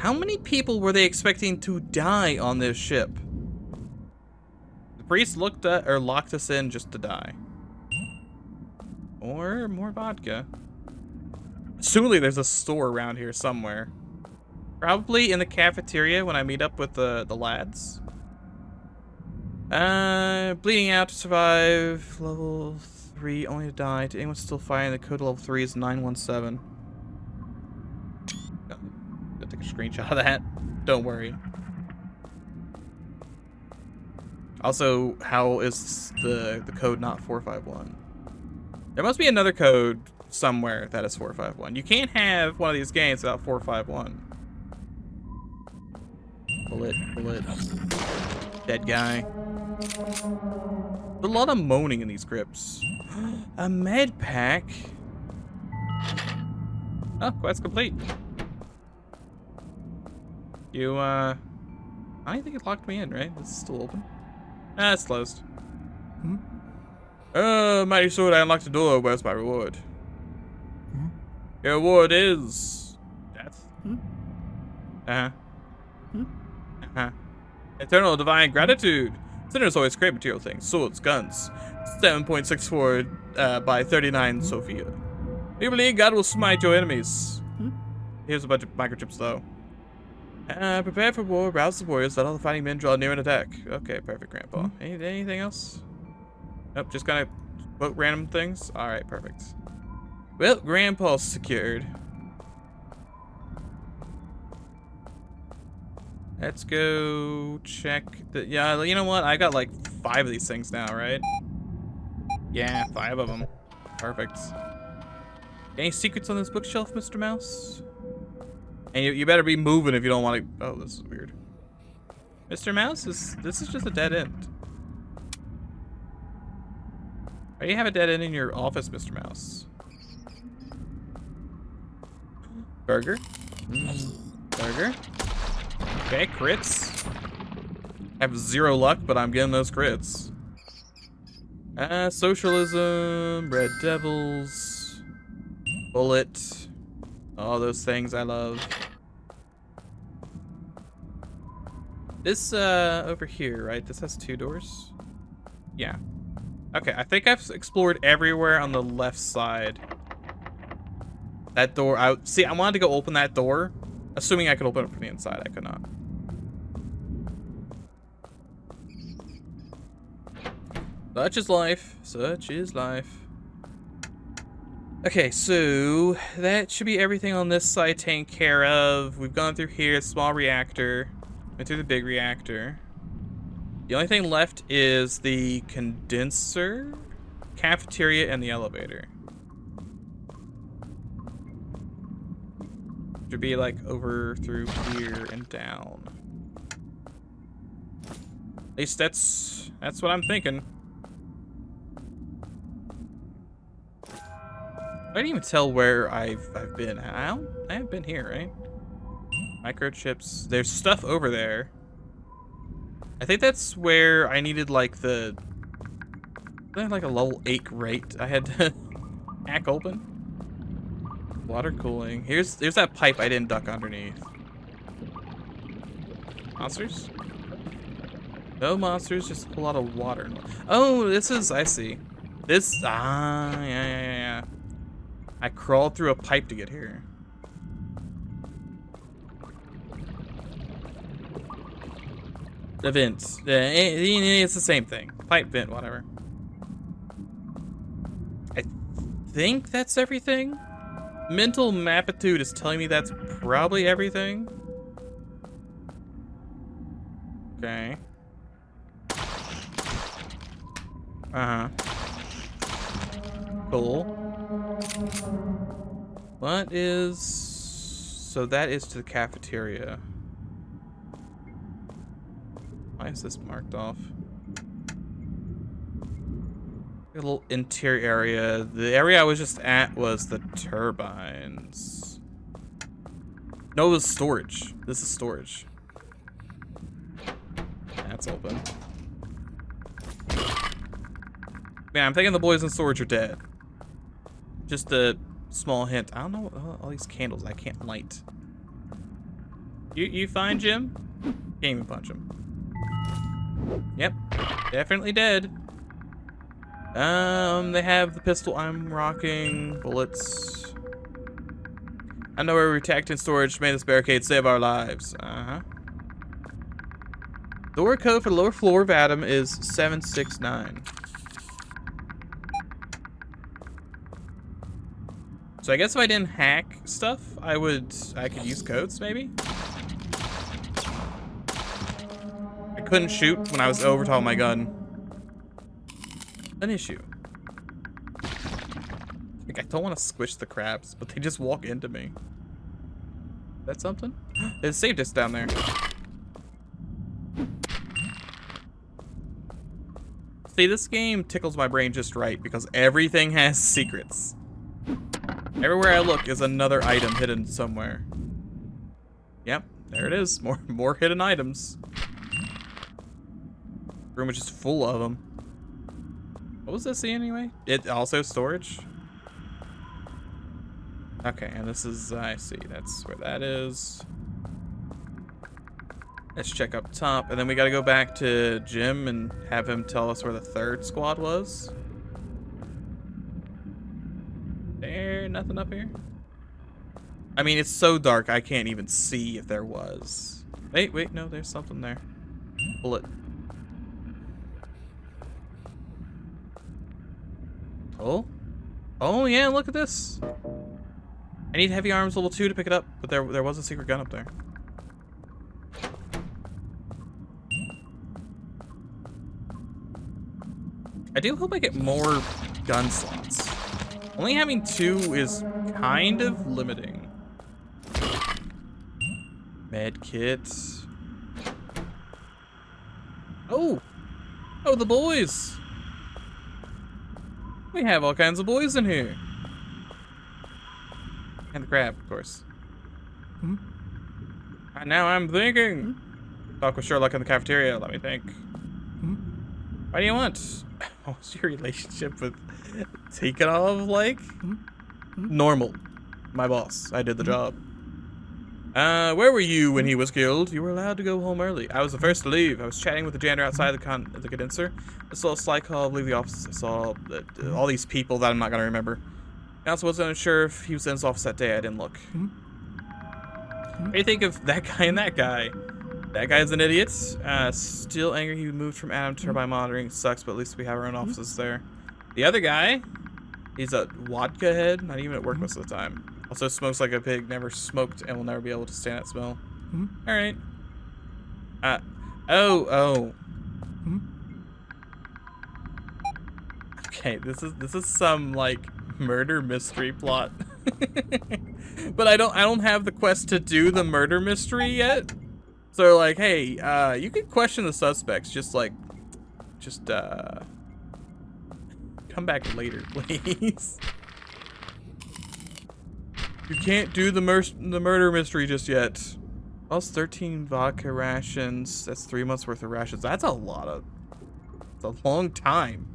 How many people were they expecting to die on this ship? The priest looked at or locked us in just to die. Or more vodka. Surely there's a store around here somewhere. Probably in the cafeteria when I meet up with the lads. Bleeding out to survive. Level 3, only to die. To anyone still fighting, the code level 3 is 917. Gotta take a screenshot of that. Don't worry. Also, how is the code not 451? There must be another code somewhere that is 451. You can't have one of these games without 451. Bullet. Dead guy. There's a lot of moaning in these crypts. A med pack. Oh, quest complete. You, I don't think it locked me in, right? This is still open. Ah, it's closed. Mighty sword, I unlocked the door. Where's my reward? Your reward is... death? Eternal divine gratitude. Sinners always crave material things. Swords, guns. 7.64 by 39 Sophia. You believe God will smite your enemies. Here's a bunch of microchips though. Prepare for war, rouse the warriors, let all the fighting men draw near and attack. Okay, perfect, Grandpa. Anything else? Nope, just gonna quote random things? Alright, perfect. Well, Grandpa's secured. Let's go check the... Yeah, you know what? I got like 5 of these things now, right? Yeah, 5 of them. Perfect. Any secrets on this bookshelf, Mr. Mouse? And you better be moving if you don't want to... Oh, this is weird. Mr. Mouse, this is just a dead end. Why do you have a dead end in your office, Mr. Mouse? Burger? Burger? Okay, crits. I have 0 luck, but I'm getting those crits. Socialism, Red Devils, Bullet, all those things I love. This, over here, right? This has 2 doors? Yeah. Okay, I think I've explored everywhere on the left side. That door, I wanted to go open that door, assuming I could open it from the inside. I could not. Such is life. Such is life. Okay, so that should be everything on this side taken care of. We've gone through here, small reactor. Went through the big reactor. The only thing left is the condenser, cafeteria, and the elevator. Should be like over through here and down. At least that's what I'm thinking. I didn't even tell where I've been. I haven't been here, right? Microchips. There's stuff over there. I think that's where I needed like the... I had like a level 8 grate I had to hack open. Water cooling. There's that pipe I didn't duck underneath. Monsters? No monsters, just a lot of water. Oh, this is... I see. This... yeah. I crawled through a pipe to get here. The vents. It's the same thing. Pipe, vent, whatever. I think that's everything. Mental mapitude is telling me that's probably everything. Okay. Cool. What is... So that is to the cafeteria. Why is this marked off? A little interior area. The area I was just at was the turbines. No, it was storage. This is storage. That's open. Man, I'm thinking the boys in storage are dead. Just a small hint. I don't know all these candles I can't light. You fine, Jim? Can't even punch him. Yep, definitely dead. They have the pistol I'm rocking, bullets. I know where we're attacked in storage. May this barricade save our lives. Door code for the lower floor of Adam is 769. So I guess if I didn't hack stuff, I could use codes maybe? I couldn't shoot when I was over top of my gun. An issue. Like, I don't want to squish the crabs, but they just walk into me. Is that something? There's a safe disc down there. See, this game tickles my brain just right because everything has secrets. Everywhere I look is another item hidden somewhere. Yep, there it is. More hidden items. Room is just full of them. What was this anyway? It also storage? Okay, and this is, I see, that's where that is. Let's check up top, and then we gotta go back to Jim and have him tell us where the third squad was. There, nothing up here? I mean, it's so dark, I can't even see if there was. Wait, no, there's something there. Bullet. Oh yeah, look at this. I need heavy arms level 2 to pick it up, but there was a secret gun up there. I do hope I get more gun slots. Only having 2 is kind of limiting. Med kits. Oh, the boys. We have all kinds of boys in here. And the crab, of course. And now I'm thinking. Talk with Sherlock in the cafeteria, let me think. What do you want? What's your relationship with Tikhonov like? Normal. My boss. I did the job. Where were you when he was killed? You were allowed to go home early. I was the first to leave. I was chatting with the janitor outside the condenser. I saw a slight call, leave the office. I saw all these people that I'm not gonna remember. I also wasn't sure if he was in his office that day. I didn't look. What do you think of that guy and that guy? That guy's an idiot. Still angry he moved from Adam to turbine monitoring. Sucks, but at least we have our own offices there. The other guy, he's a vodka head. Not even at work most of the time. Also smokes like a pig. Never smoked and will never be able to stand that smell. All right. Okay, this is some like murder mystery plot. But I don't have the quest to do the murder mystery yet. So like, hey, you can question the suspects. Just come back later, please. You can't do the murder mystery just yet. Lost 13 vodka rations. That's 3 months worth of rations. That's a lot. It's a long time.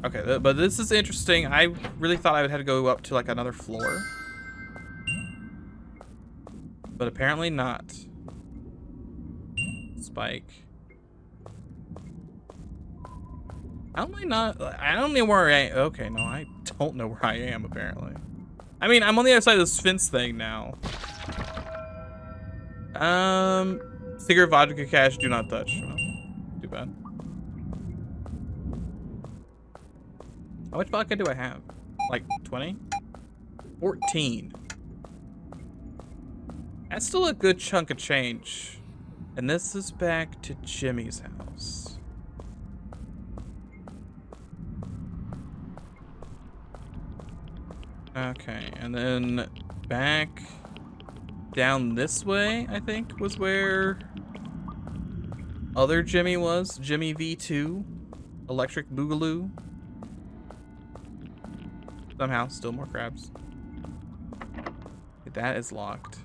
Okay, but this is interesting. I really thought I would have to go up to like another floor. But apparently not. Spike. I don't know where I am. Okay, no, I don't know where I am, apparently. I mean, I'm on the other side of this fence thing now. Cigarette vodka cash, do not touch. Well, too bad. How much vodka do I have? Like 20? 14. That's still a good chunk of change. And this is back to Jimmy's house. Okay, and then back down this way, I think, was where other Jimmy was. Jimmy V2. Electric Boogaloo. Somehow, still more crabs. That is locked.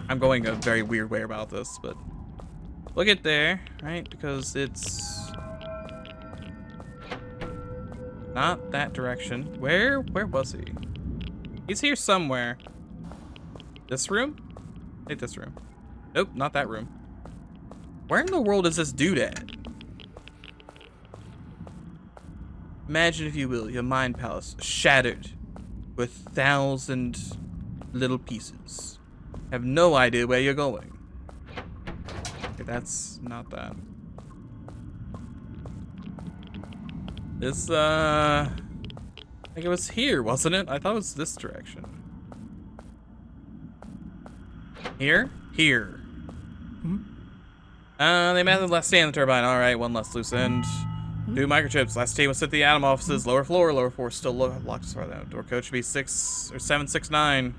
I'm going a very weird way about this, but look at there, right? Because it's Not that direction. Where was he? He's here somewhere. This room? I think this room. Nope, not that room. Where in the world is this dude at? Imagine, if you will, your mind palace shattered with 1,000 little pieces. Have no idea where you're going. Okay, that's not that. This, I think it was here, wasn't it? I thought it was this direction. Here? Here. They met the last stay in the turbine. Alright, one less loose end. 2 microchips. Last stay was at the Atom offices. Lower floor still locked as far as that. Door code should be 6 or 769.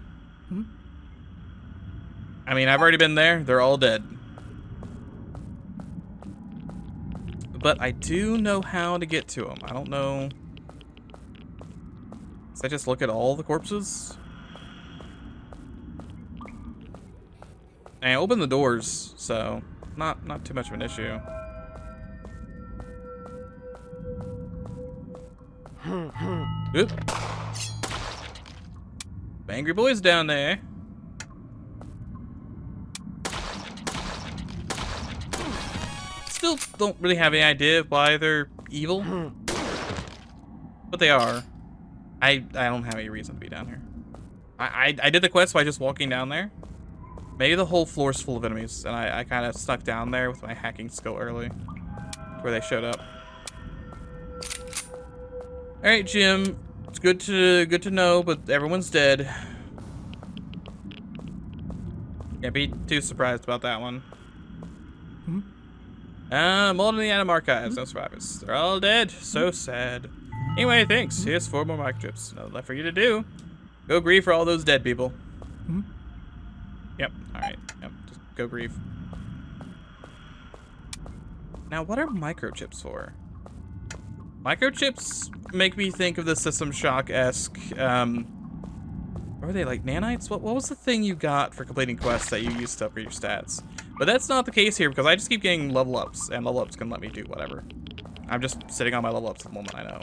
I mean, I've already been there. They're all dead. But I do know how to get to them. I don't know. Does I just look at all the corpses? And I open the doors, so not too much of an issue. Oop. Angry boys down there. Still don't really have any idea why they're evil, but they are. I don't have any reason to be down here. I did the quest by just walking down there. Maybe the whole floor's full of enemies, and I kind of snuck down there with my hacking skill early, where they showed up. All right, Jim. It's good to know, but everyone's dead. Can't be too surprised about that one. Mold in the Atom archives, no survivors. They're all dead. So sad. Anyway, thanks. Here's 4 more microchips. Nothing left for you to do. Go grieve for all those dead people. Yep. All right. Yep. Just go grieve. Now, what are microchips for? Microchips make me think of the System Shock-esque, what were they, like nanites? What was the thing you got for completing quests that you used to upgrade your stats? But that's not the case here, because I just keep getting level ups, and level ups can let me do whatever. I'm just sitting on my level ups at the moment, I know.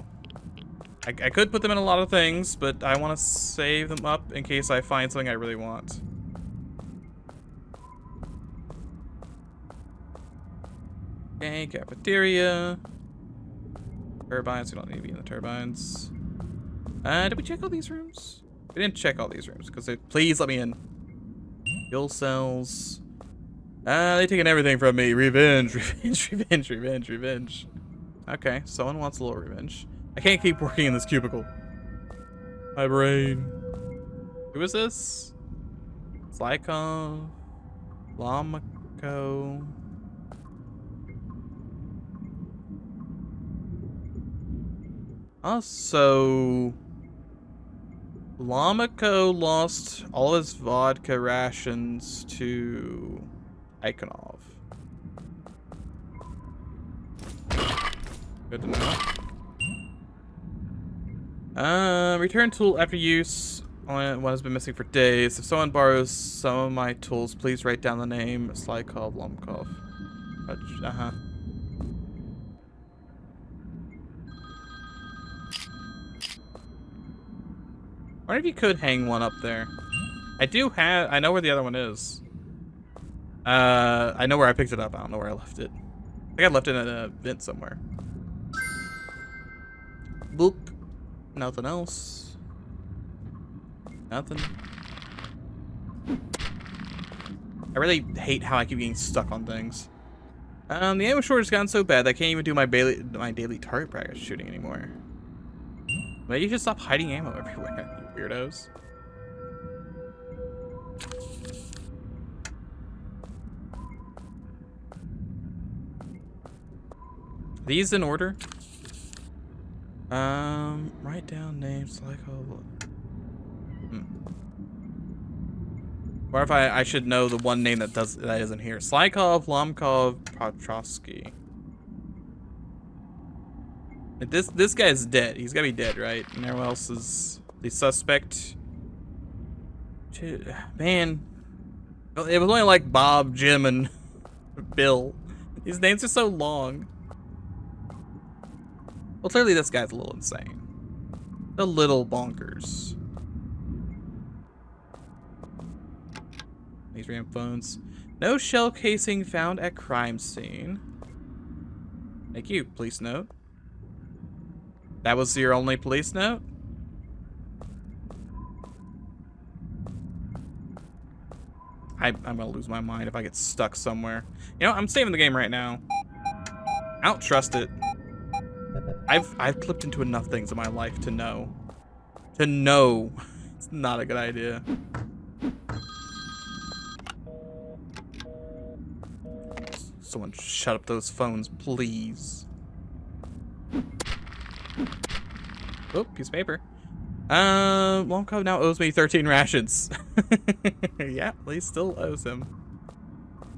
I could put them in a lot of things, but I want to save them up in case I find something I really want. Okay, cafeteria. Turbines, we don't need to be in the turbines. Did we check all these rooms? We didn't check all these rooms, because please let me in. Fuel cells. They taken everything from me. Revenge, revenge, revenge, revenge, revenge. Okay, someone wants a little revenge. I can't keep working in this cubicle. My brain. Who is this? Slykov. Lomako. Also, Lomako lost all his vodka rations to Ikonov. Good to know. Return tool after use. Only one has been missing for days. If someone borrows some of my tools, please write down the name. Slykov Lomkov. I wonder if you could hang one up there. I know where the other one is. I know where I picked it up. I don't know where I left it. I think I left it in a vent somewhere. Boop. Nothing else. Nothing. I really hate how I keep getting stuck on things. The ammo shortage has gotten so bad that I can't even do my daily target practice shooting anymore. Maybe you should stop hiding ammo everywhere, you weirdos. These in order. Write down names like Or if I should know the one name that isn't here. Slykov, Lomkov, Petrovsky. This guy's dead. He's gotta be dead, right? And everyone else is the suspect. Man, it was only like Bob, Jim, and Bill. These names are so long. Well, clearly this guy's a little insane. a little bonkers. These random phones. No shell casing found at crime scene. Thank you, police note. That was your only police note? I'm gonna lose my mind if I get stuck somewhere. You know, I'm saving the game right now. I don't trust it. I've clipped into enough things in my life to know. To know it's not a good idea. Someone shut up those phones, please. Oh, piece of paper. Long Cove now owes me 13 rations. Yeah, he still owes him.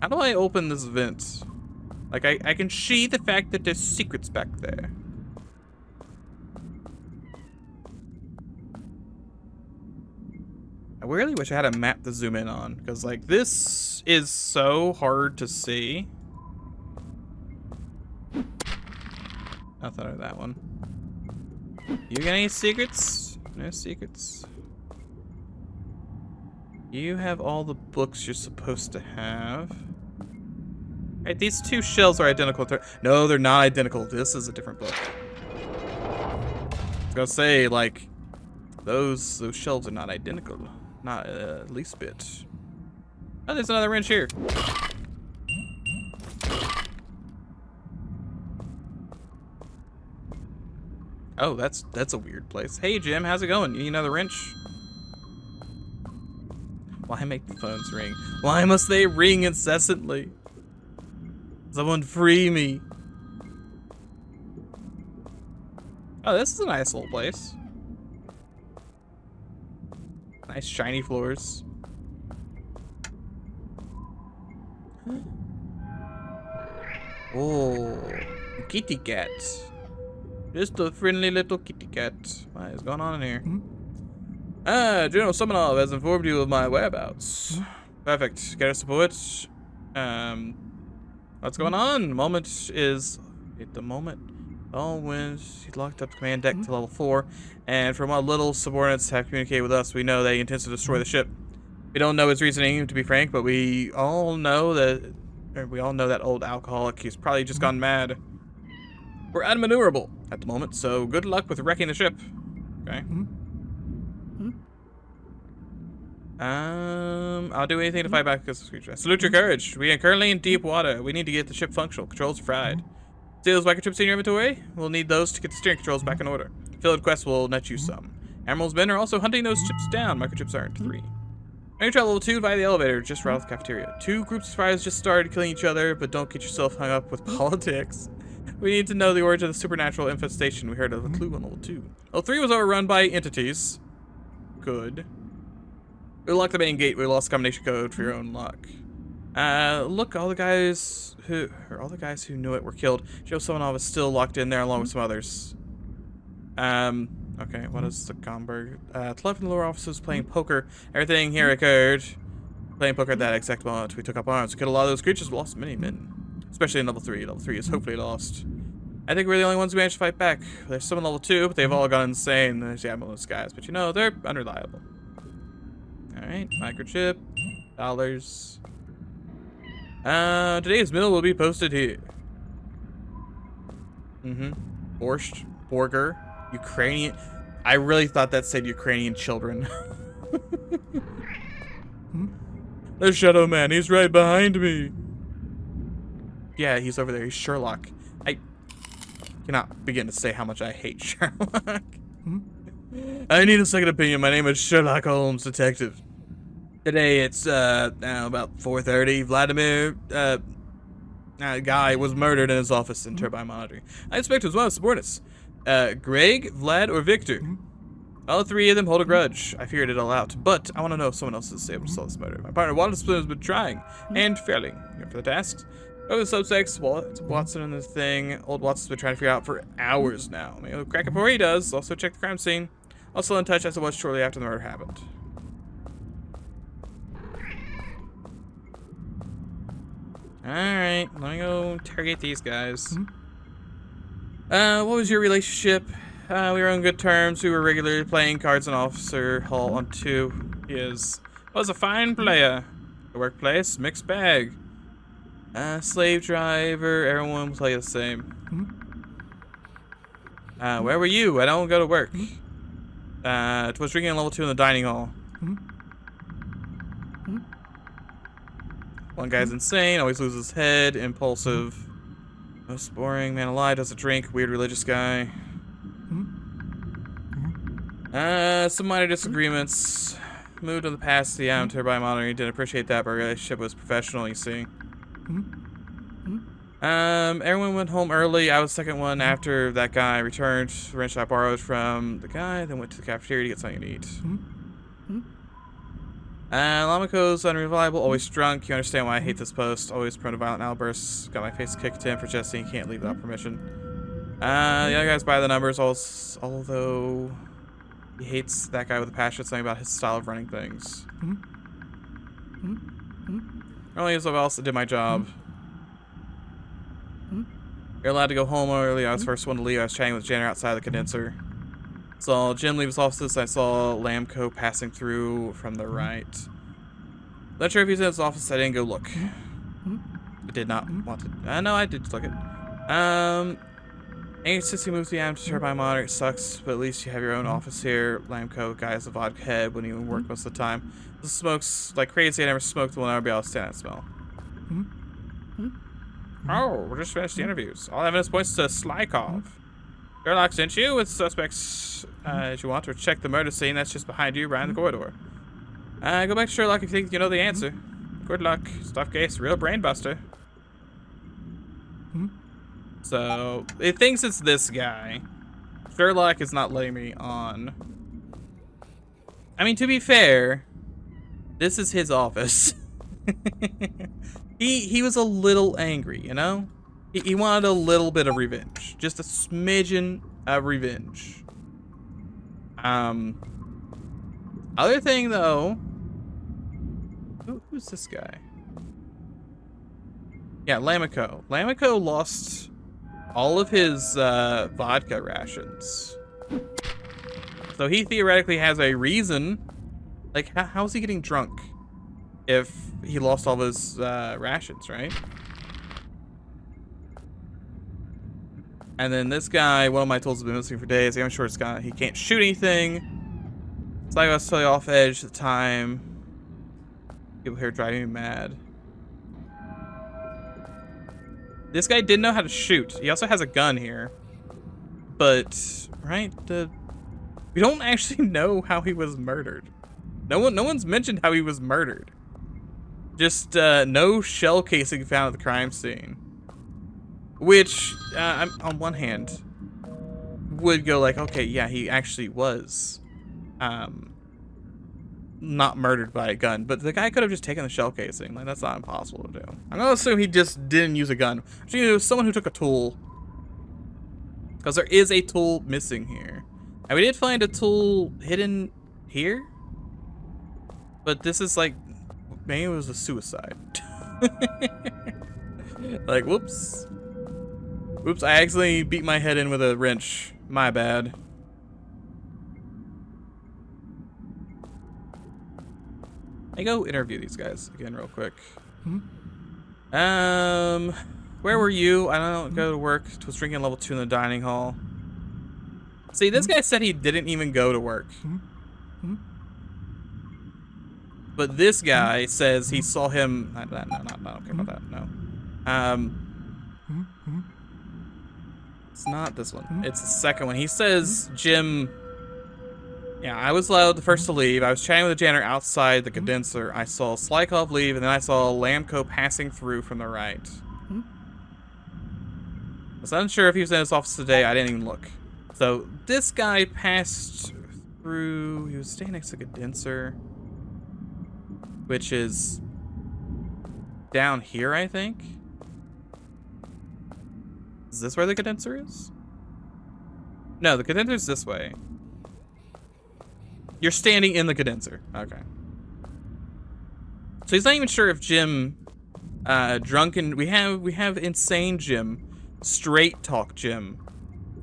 How do I open this vent? Like, I can see the fact that there's secrets back there. I really wish I had a map to zoom in on, because, like, this is so hard to see. Nothing out of that one. You got any secrets? No secrets. You have all the books you're supposed to have. Right, these two shells are identical. No, they're not identical. This is a different book. I was gonna say, like, those shelves are not identical. Not least bit. Oh, there's another wrench here. Oh, that's a weird place. Hey, Jim, how's it going? You need another wrench? Why make the phones ring? Why must they ring incessantly? Someone free me. Oh, this is a nice little place. Nice shiny floors. Oh, kitty cat. Just a friendly little kitty cat. What is going on in here? General Sonar has informed you of my whereabouts. Perfect. Get our support. What's going on? Moment is at the moment. All winds. He's locked up the command deck to level 4, and from what little subordinates have communicated with us, we know that he intends to destroy the ship. We don't know his reasoning, to be frank, but we all know that old alcoholic. He's probably just gone mad. We're unmaneuverable at the moment, so good luck with wrecking the ship. Okay. I'll do anything to fight back against this creature. Salute your courage. We are currently in deep water. We need to get the ship functional. Controls are fried. See those microchips in your inventory? We'll need those to get the steering controls back in order. Filled quests will net you some. Admiral's men are also hunting those chips down. Microchips aren't 3. When you travel level 2 via the elevator, just right off the cafeteria. 2 groups of spies just started killing each other, but don't get yourself hung up with politics. We need to know the origin of the supernatural infestation. We heard of a clue on level 2. Level 3 was overrun by entities. Good. We locked the main gate. We lost the combination code for your own luck. Look, all the guys who knew it were killed. Joe Sonar was still locked in there along with some others. Okay, what is the Gomberg? 11 lower officers playing poker. Everything here occurred. Playing poker at that exact moment. We took up arms. We killed a lot of those creatures. We lost many men. Especially in level 3. Level 3 is hopefully lost. I think we're the only ones who managed to fight back. There's some in level 2, but they've all gone insane. There's the Admiral's guys, but you know, they're unreliable. Alright, microchip. Dollars. Today's meal will be posted here. Borscht. Borgar. Ukrainian. I really thought that said Ukrainian children. The Shadow Man, he's right behind me. Yeah, he's over there. He's Sherlock. I cannot begin to say how much I hate Sherlock. I need a second opinion. My name is Sherlock Holmes, detective. Today it's now about 4:30. Vladimir guy was murdered in his office in turbine monitoring. I suspect it was one of the subordinates. Greg, Vlad, or Victor. All 3 of them hold a grudge. I figured it all out, but I want to know if someone else is able to solve this murder. My partner Watson has been trying and failing for the tasks. Over the subsects, Watson and the thing. Old Watson's been trying to figure out for hours now. Maybe we'll crack it before he does. Also check the crime scene. Also in touch as I was shortly after the murder happened. Alright, let me go interrogate these guys. What was your relationship? We were on good terms. We were regularly playing cards in Officer Hall on 2. He was a fine player. The workplace, mixed bag. Slave driver, everyone play the same. Where were you? I don't go to work. Was drinking level 2 in the dining hall. One guy's insane, always loses his head, impulsive. Most boring man alive, doesn't drink, weird religious guy. Some minor disagreements. Moved in the past to the island turbine monitoring. Didn't appreciate that, but our relationship was professional, you see. Everyone went home early. I was the second one after that guy returned. The wrench I borrowed from the guy, then went to the cafeteria to get something to eat. Lamako's unreliable, always drunk. You understand why I hate this post. Always prone to violent outbursts. Got my face kicked in for jesting. Can't leave without permission. The other guy's by the numbers, although he hates that guy with a passion. Something about his style of running things. Only as well else I did my job. You're allowed to go home early. I was the first one to leave. I was chatting with Jenner outside the condenser. Saw Jim leave his office. I saw Lamco passing through from the right. Not sure if he's in his office. I didn't go look. I did not want to. No, I did look at. Since he moved to the amateur turbine monitor, it sucks, but at least you have your own office here. Lamco guy has a vodka head when he work most of the time. The smokes like crazy. I never smoked one. I'll be able to stand that smell. Oh, we're just finished the interviews. All evidence points to Slykov. Sherlock sent you with suspects as you want to check the murder scene that's just behind you, right in the corridor. Go back to Sherlock if you think you know the answer. Good luck. Stuff case, real brain buster. So, it thinks it's this guy. Sherlock is not letting me on. I mean, to be fair, this is his office. He was a little angry, you know? He wanted a little bit of revenge. Just a smidgen of revenge. Other thing, though... Who's this guy? Yeah, Lamico. Lamico lost all of his vodka rations. So he theoretically has a reason. Like, how's he getting drunk if he lost all of his rations, right? And then this guy, one of my tools has been missing for days. I'm sure it's got, he can't shoot anything. It's like I was totally off edge at the time. People here driving me mad. This guy didn't know how to shoot. He also has a gun here. But, right, we don't actually know how he was murdered. No one's mentioned how he was murdered. Just no shell casing found at the crime scene. Which, I'm, on one hand, would go like, okay, yeah, he actually was not murdered by a gun. But the guy could have just taken the shell casing. Like, that's not impossible to do. I'm going to assume he just didn't use a gun. Actually, it was someone who took a tool. Because there is a tool missing here. And we did find a tool hidden here. But this is like, maybe it was a suicide. Like, whoops. Oops, I accidentally beat my head in with a wrench. My bad. I go interview these guys again real quick. Where were you? I don't go to work. Was drinking level 2 in the dining hall. See, this guy said he didn't even go to work. But this guy says he saw him. No, not okay about that. No. It's not this one. It's the second one. He says Jim. Yeah, I was allowed the first to leave. I was chatting with the janitor outside the condenser. I saw Slykov leave, and then I saw Lamco passing through from the right. I was unsure if he was in his office today. I didn't even look. So this guy passed through. He was staying next to the condenser, which is down here, I think. Is this where the condenser is? No, the condenser's this way. You're standing in the condenser. Okay. So he's not even sure if Jim, drunken. We have insane Jim, straight talk Jim,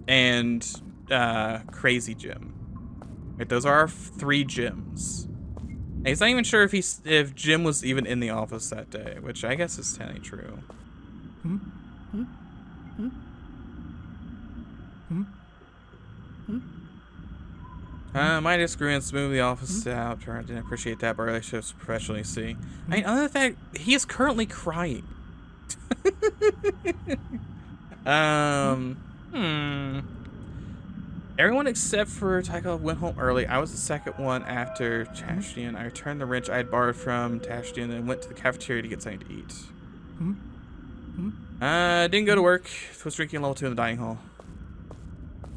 and crazy gym. Right, those are our 3 gyms. And he's not even sure if Jim was even in the office that day, which I guess is technically true. My disagreements move the office out. I didn't appreciate that, but relationships professionally see. I mean, other than that, he is currently crying. Everyone except for Tycho went home early. I was the second one after Tashtian. I returned the wrench I had borrowed from Tashtian and went to the cafeteria to get something to eat. Didn't go to work. Was drinking level 2 in the dining hall.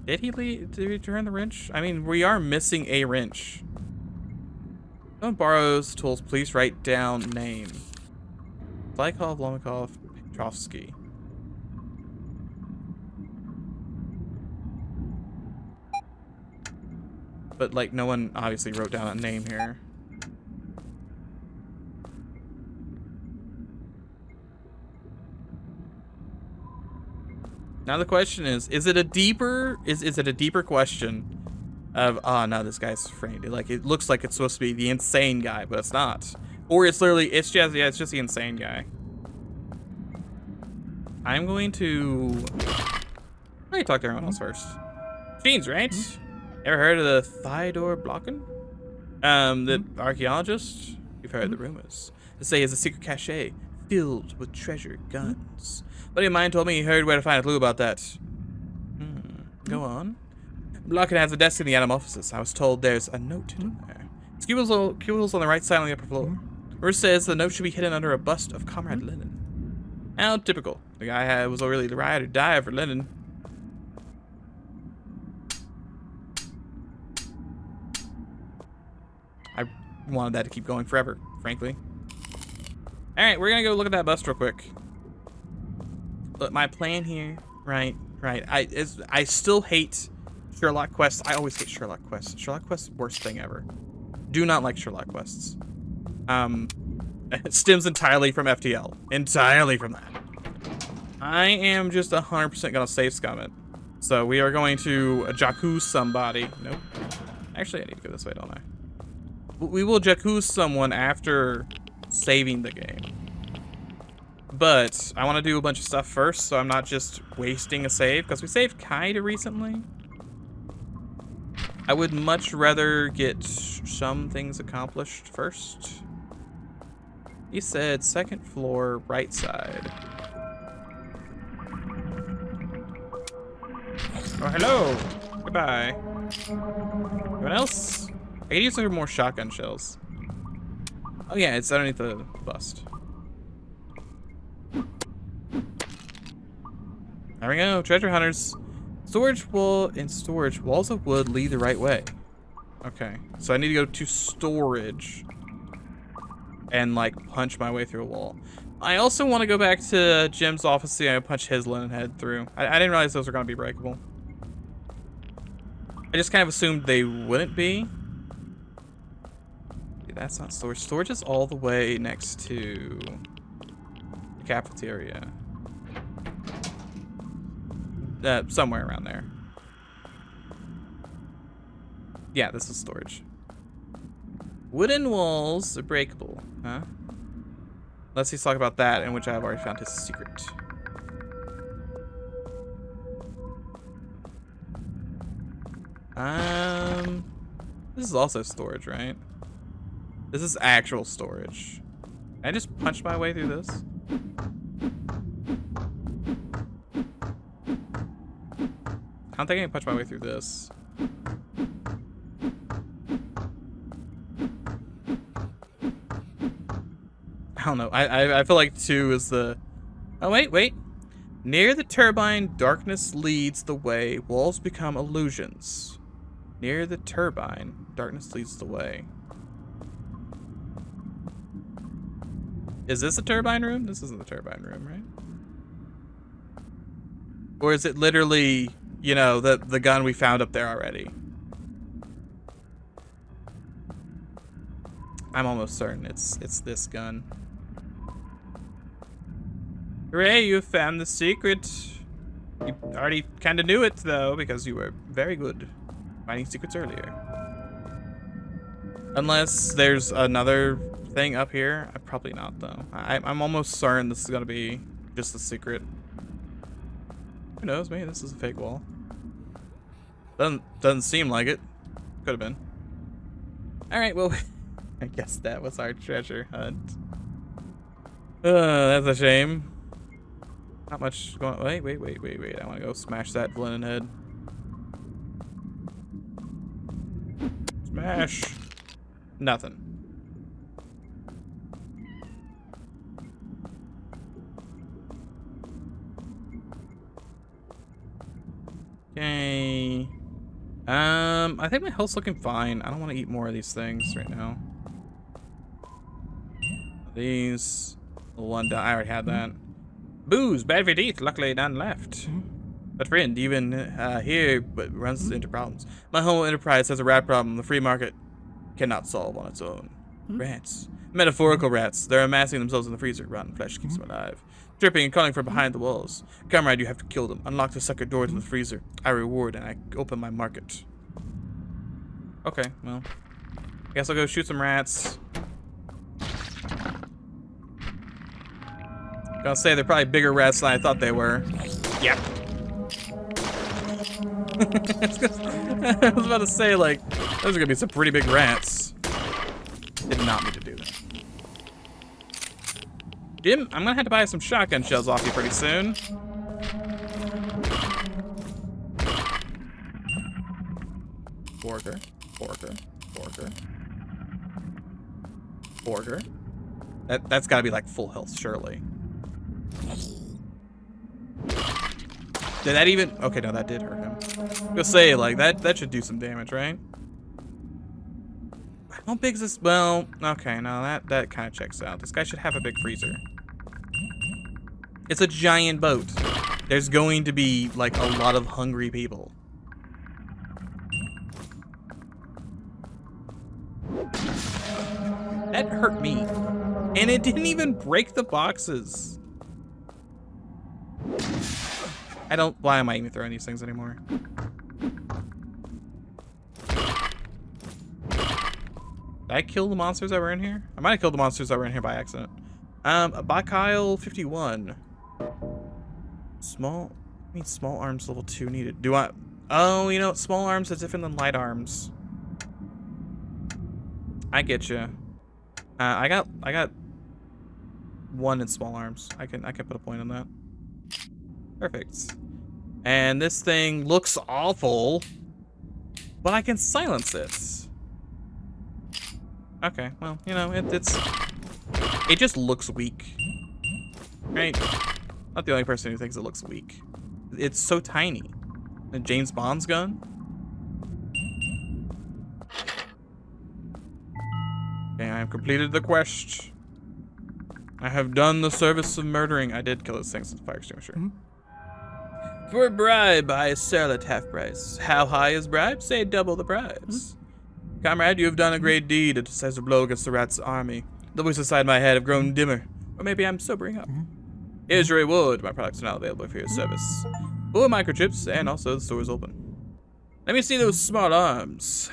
Did he leave? Did he return the wrench? I mean, we are missing a wrench. Someone borrows tools. Please write down name. Zlykov, Lomikov, Petrovsky. But, like, no one obviously wrote down a name here. Now the question is it a deeper, is it a deeper question of, oh no, this guy's framed. Like, it looks like it's supposed to be the insane guy, but it's not. Or it's literally, it's just the insane guy. I'm going to talk to everyone else first. Fiends, right? Ever heard of the Theodore Blocken? The archaeologist? You've heard the rumors. They say he has a secret cache filled with treasure guns. A buddy of mine told me he heard where to find a clue about that. Go on. Blocken has a desk in the Atom offices. I was told there's a note hidden there. It's cubicles on the right side on the upper floor. Rose says the note should be hidden under a bust of Comrade Lenin. How typical. The guy was really the ride or die for Lenin. I wanted that to keep going forever, frankly. Alright, we're gonna go look at that bust real quick. Look, my plan here, right. I still hate Sherlock quests. I always hate Sherlock quests. Sherlock quests, worst thing ever. Do not like Sherlock quests. It stems entirely from FTL. Entirely from that. I am just 100% gonna save scum it. So we are going to Jakku somebody. Nope. Actually, I need to go this way, don't I? We will Jakku someone after saving the game. But I want to do a bunch of stuff first, so I'm not just wasting a save, because we saved kinda recently. I would much rather get some things accomplished first. He said second floor, right side. Oh, hello. Goodbye. Anyone else? I could use some more shotgun shells. Oh yeah, it's underneath the bust. There we go, treasure hunters. Storage wall and storage. Walls of wood lead the right way. Okay, so I need to go to storage and like punch my way through a wall. I also want to go back to Jim's office, see I punch his linen head through. I didn't realize those were going to be breakable. I just kind of assumed they wouldn't be. That's not storage. Storage is all the way next to the cafeteria. Somewhere around there. Yeah, this is storage. Wooden walls are breakable, huh? Let's talk about that, in which I've already found his secret. This is also storage, right? This is actual storage. Can I just punch my way through this? I don't think I can punch my way through this. I don't know. I feel like 2 is the... Oh, wait. Near the turbine, darkness leads the way. Walls become illusions. Near the turbine, darkness leads the way. Is this a turbine room? This isn't the turbine room, right? Or is it literally, you know, the gun we found up there already? I'm almost certain it's this gun. Hooray, you found the secret. You already kind of knew it, though, because you were very good finding secrets earlier. Unless there's another thing up here. Probably not, though. I'm almost certain this is going to be just a secret. Who knows? Maybe this is a fake wall. Doesn't seem like it. Could have been. All right, well, I guess that was our treasure hunt. That's a shame. Not much going. Wait. I want to go smash that linen head. Smash. Nothing. Okay. I think my health's looking fine. I don't want to eat more of these things right now. These. The one down. I already had that. Booze, bad for your teeth. Luckily, none left. But friend, even here, but runs into problems. My whole enterprise has a rat problem. The free market cannot solve on its own. Rats. Metaphorical rats. They're amassing themselves in the freezer. Rotten flesh keeps them alive. Dripping and calling from behind the walls. Comrade, you have to kill them. Unlock the sucker door to the freezer. I reward and I open my market. Okay, well. I guess I'll go shoot some rats. Gonna say they're probably bigger rats than I thought they were. Yep. I was about to say, like, those are gonna be some pretty big rats. Did not mean to do that. Jim, I'm gonna have to buy some shotgun shells off you pretty soon. Borgar. That's gotta be like full health, surely. Did that even? Okay, no, that did hurt him. Go say, like, that should do some damage, right? How big is this? Well, okay, no, that kind of checks out. This guy should have a big freezer. It's a giant boat. There's going to be, like, a lot of hungry people. That hurt me. And it didn't even break the boxes. Why am I even throwing these things anymore? Did I kill the monsters that were in here? I might have killed the monsters that were in here by accident. Bacile 51. Small arms level 2 needed. Do I? Oh, you know, small arms is different than light arms. I get you. I got 1 in small arms. I can put a point on that. Perfect. And this thing looks awful, but I can silence it. Okay, well, you know, it just looks weak, right? Not the only person who thinks it looks weak. It's so tiny. And James Bond's gun. Okay, I have completed the quest. I have done the service of murdering. I did kill those things with the fire extinguisher. For a bribe, I sell at half price. How high is bribe? Say double the price. Comrade, you have done a great deed, a decisive blow against the rat's army. The voices inside my head have grown dimmer. Or maybe I'm sobering up. Here's your reward. My products are now available for your service. Full of microchips, and also the store is open. Let me see those small arms.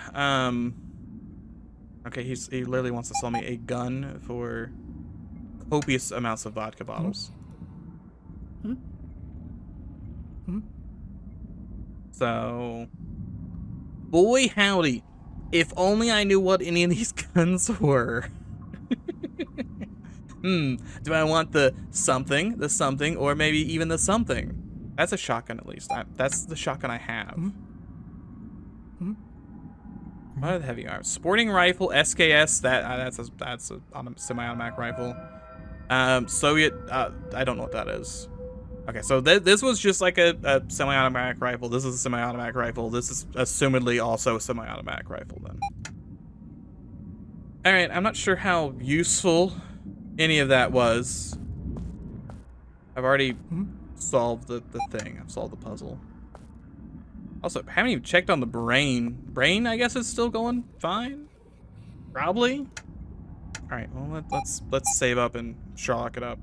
Okay, he literally wants to sell me a gun for copious amounts of vodka bottles. So, boy howdy, if only I knew what any of these guns were. Do I want the something, or maybe even the something? That's a shotgun at least. That's the shotgun I have. What are the heavy arms? Sporting rifle, SKS, that's a semi-automatic rifle. Soviet, I don't know what that is. Okay, so this was just like a semi-automatic rifle. This is a semi-automatic rifle. This is assumedly also a semi-automatic rifle then. All right, I'm not sure how useful any of that was. I've already solved the thing. I've solved the puzzle. Also, I haven't even checked on the brain. Brain, I guess, is still going fine. Probably. All right, well, let's save up and Sherlock it up.